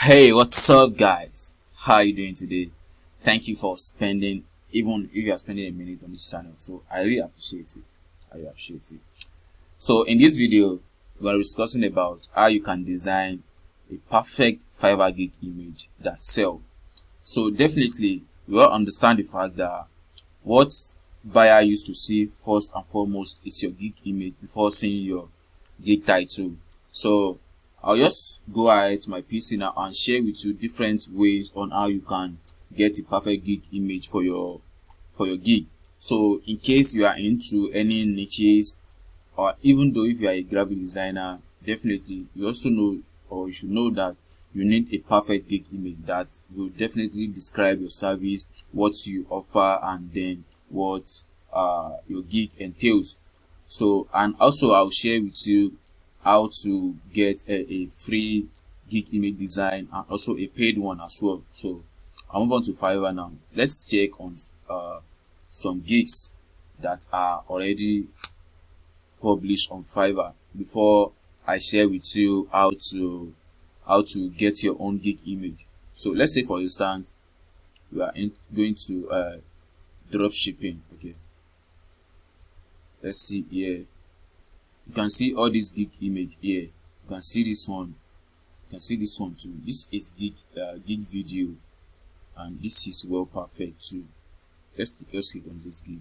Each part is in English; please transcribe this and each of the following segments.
Hey, what's up, guys? How are you doing today? Thank you for spending, even if you are spending a minute on this channel. So I really appreciate it. I really appreciate it. So in this video, we are discussing about how you can design a perfect Fiverr GIG image that sells. So definitely, we all understand the fact that what buyer used to see first and foremost is your GIG image before seeing your GIG title. So I'll just go ahead to my PC now and share with you different ways on how you can get a perfect GIG image for your GIG. So in case you are into any niches, or even though if you are a graphic designer, definitely you also know, or you should know, that you need a perfect GIG image that will definitely describe your service, what you offer, and then what your GIG entails. So, and also I'll share with you how to get a free GIG image design and also a paid one as well. So I'll move on to Fiverr now. Let's check on some gigs that are already published on Fiverr before I share with you how to get your own GIG image. So let's say, for instance, we are going to drop shipping. Okay, let's see here. You can see all this GIG image here. You can see this one. You can see this one too. This is GIG video, and this is well perfect too. Let's click on this GIG.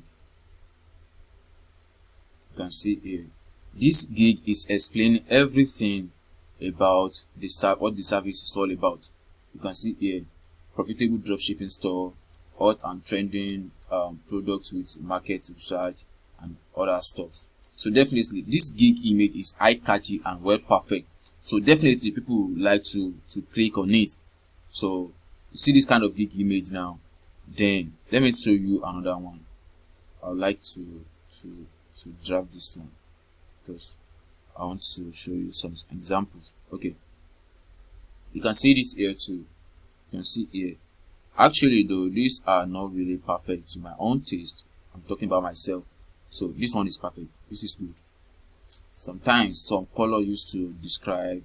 You can see here. This GIG is explaining everything about what the service is all about. You can see here, profitable dropshipping store, hot and trending products with market research and other stuff. So definitely this GIG image is eye-catchy and well perfect. So definitely people would like to click on it. So you see this kind of GIG image now. Then let me show you another one. I would like to draft this one because I want to show you some examples. Okay, you can see this here too. You can see here. Actually though, these are not really perfect to my own taste. I'm talking about myself. So this one is perfect. This is good. Sometimes some color used to describe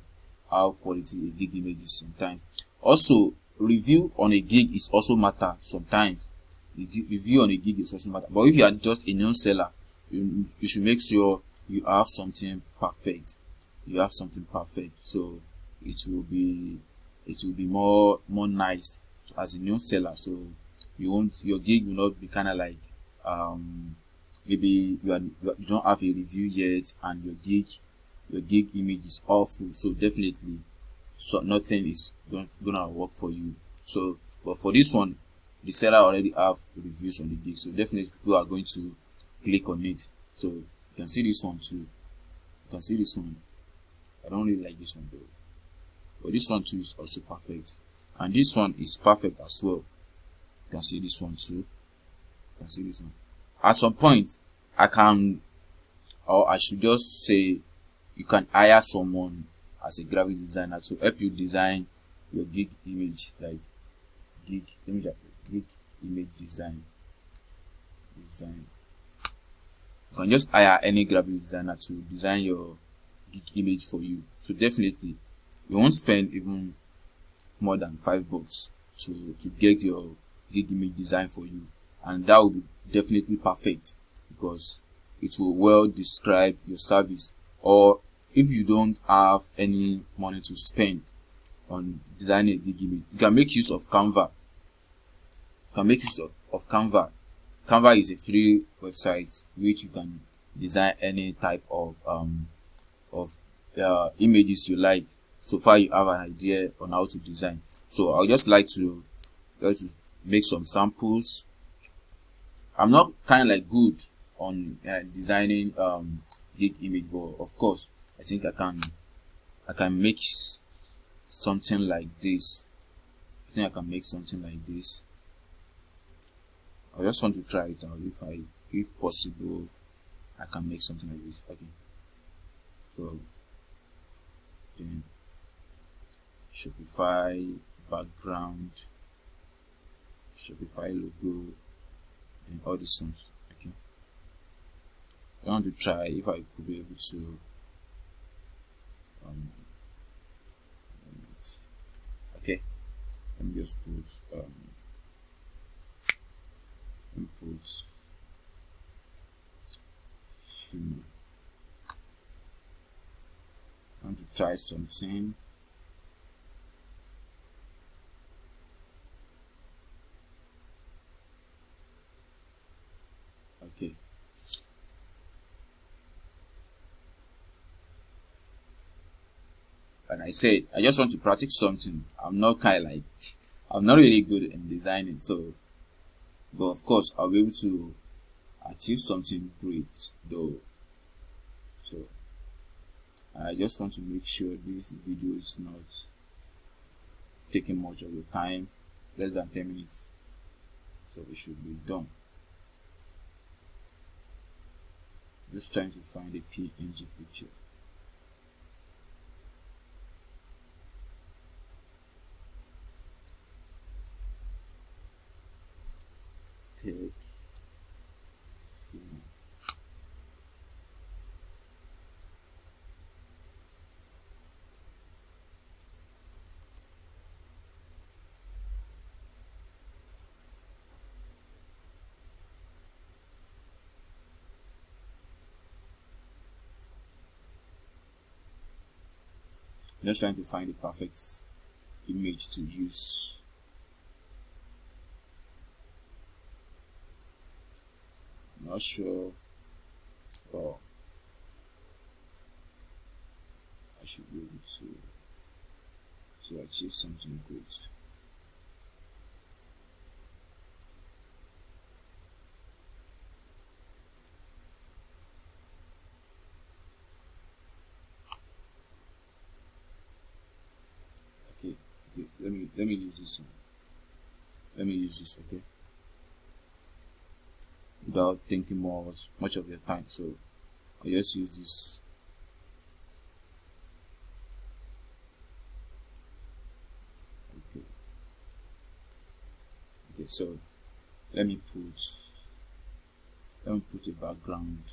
how quality a GIG image is. Sometimes also review on a GIG is also matter. Sometimes review on a GIG is also matter. But if you are just a new seller, you should make sure you have something perfect. You have something perfect. So it will be more nice as a new seller. So your GIG will not be kind of like maybe you don't have a review yet and your GIG image is awful. So definitely nothing is gonna work for you. So but for this one, the seller already have reviews on the GIG, so definitely people are going to click on it. So you can see this one too. You can see this one. I don't really like this one though, but this one too is also perfect, and this one is perfect as well. You can see this one too. You can see this one. At some point, I should just say, you can hire someone as a graphic designer to help you design your GIG image, like GIG image design. You can just hire any graphic designer to design your GIG image for you. So definitely, you won't spend even more than $5 to get your GIG image design for you, and that will be definitely perfect because it will well describe your service. Or if you don't have any money to spend on designing a GIG image, you can make use of Canva. You can make use of Canva. Canva is a free website which you can design any type of images you like. So far you have an idea on how to design. So I'll just like to make some samples. I'm not kind of like good on designing GIG image, but of course I think I can make something like this. I think I can make something like this. I just want to try it out. If possible, I can make something like this. Okay, so then Shopify background, Shopify logo, and all these ones. Okay, I want to try if I could be able to okay, let me just put input female. I want to try something. Okay. Like I said, I just want to practice something. I'm not I'm not really good in designing, so but of course I'll be able to achieve something great though. So I just want to make sure this video is not taking much of your time, less than 10 minutes, so we should be done. Just trying to find a PNG picture. Take just trying to find the perfect image to use. I'm not sure. Well, I should be able to achieve something great. Okay, let me use this one. Let me use this, okay? Without thinking much of your time, so I'll just use this. Okay, so let me put a background.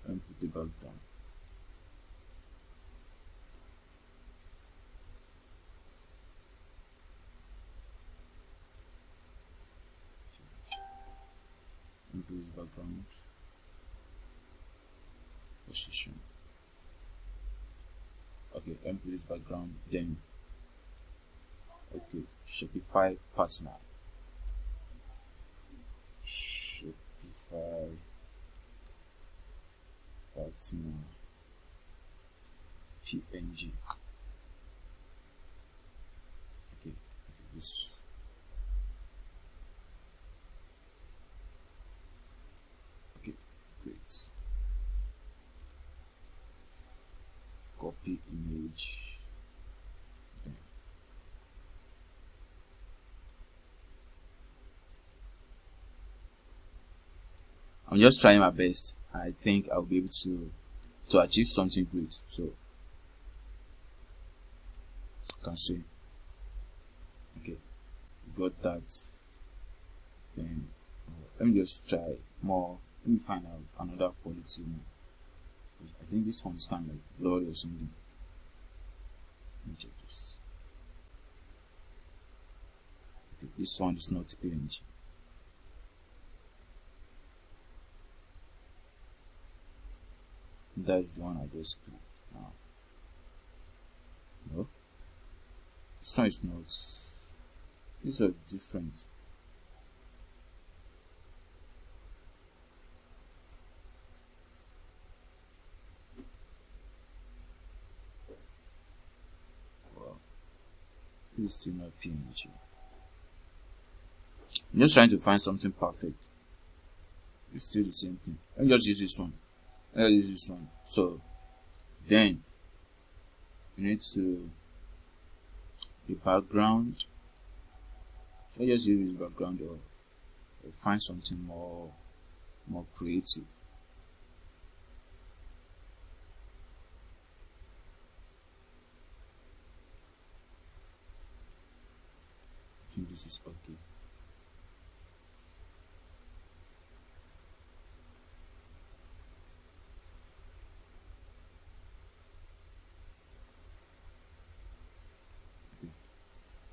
Let me put the background. Into this background position. Okay, let me put this background. Then okay, Shopify partner. Shopify partner PNG. Okay, this. Okay, great. Copy image. Okay. I'm just trying my best. I think I'll be able to achieve something great. So you can see. Okay, got that. Then let me just try more. Let me find out another quality more. I think this one is kind of like blurry or something. Let me check this. Okay, this one is not PNG. That's the one I just clicked now. No, this one is not. These are different. Wow, this is still not PNG. I'm just trying to find something perfect. It's still the same thing. Let me just use this one. Let's use this one. So then you need to the background. So I just use this background or find something more creative. I think this is okay.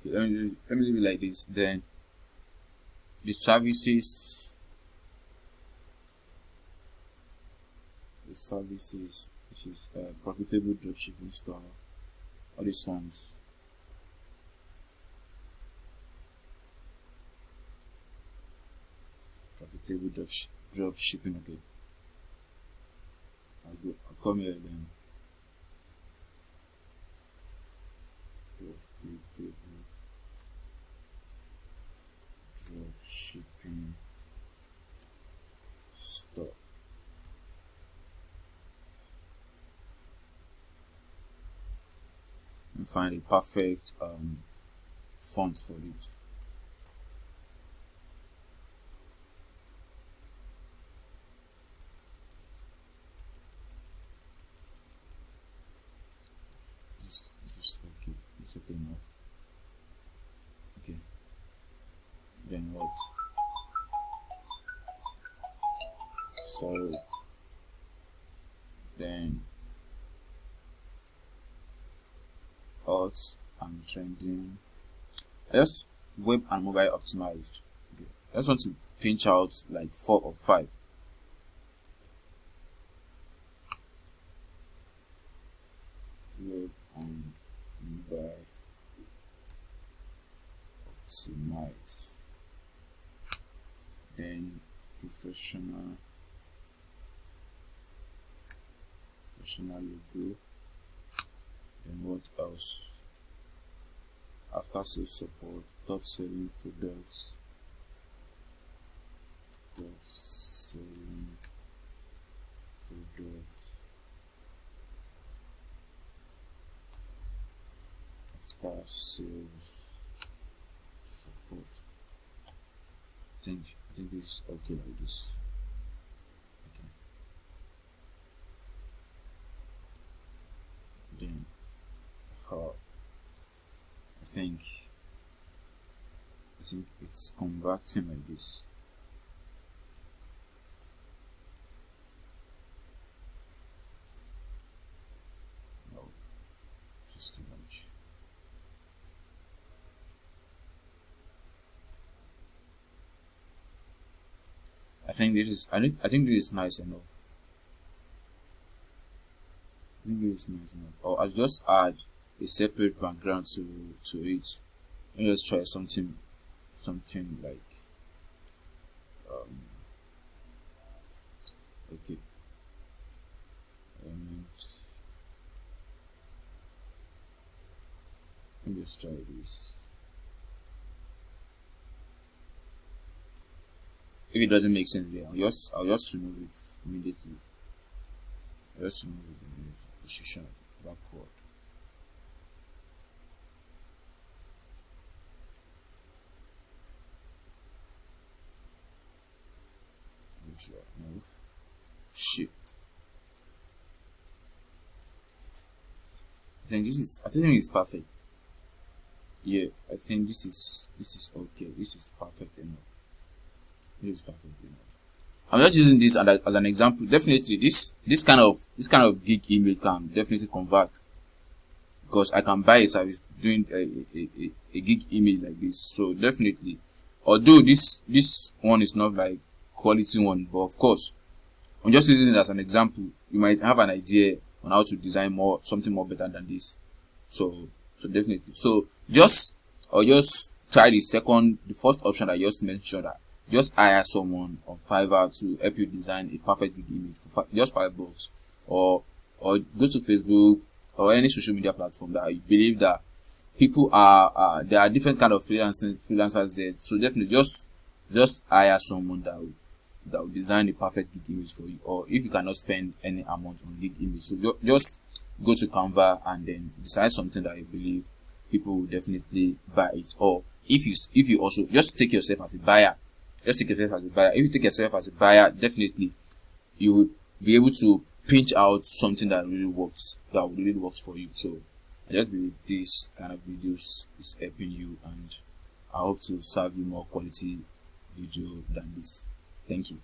Okay, let me leave it like this. Then the services, which is profitable dropshipping store. All these ones. Profitable drop shipping. Okay, I'll come here then. Profitable drop shipping store. And find a perfect font for it. This is okay. It's okay enough. Okay. Then what? So then odds and trending. Yes, web and mobile optimized. Okay. I just want to pinch out like 4 or 5. Web and mobile optimize. Then professional logo. Then what else? After sales support, top selling products, after sales support. I think this is okay like this. Okay. Then I think it's converting like this. No, just too much. I think this is nice enough. Or I'll just add a separate background to it. And just try something like okay. Let me just try this. If it doesn't make sense there, I'll just remove it immediately. Position backward. No. Shit. I think it's perfect. Yeah, I think this is okay. This is perfect enough. I'm just using this as an example. Definitely, this kind of gig image can definitely convert, because I can buy a service doing a gig image like this. So definitely, although this one is not like quality one, but of course, I'm just using it as an example. You might have an idea on how to design something more better than this. So definitely. So just try the first option I just mentioned. That just hire someone on Fiverr to help you design a perfect gig image for just $5, or go to Facebook or any social media platform that you believe that people there are different kind of freelancers there. So definitely just hire someone that will design a perfect gig image for you. Or if you cannot spend any amount on gig image, so just go to Canva and then decide something that you believe people will definitely buy it. Or if you also just take yourself as a buyer. If you take yourself as a buyer, definitely you will be able to pinch out something that really works for you. So I just believe this kind of videos is helping you, and I hope to serve you more quality video than this. Thank you.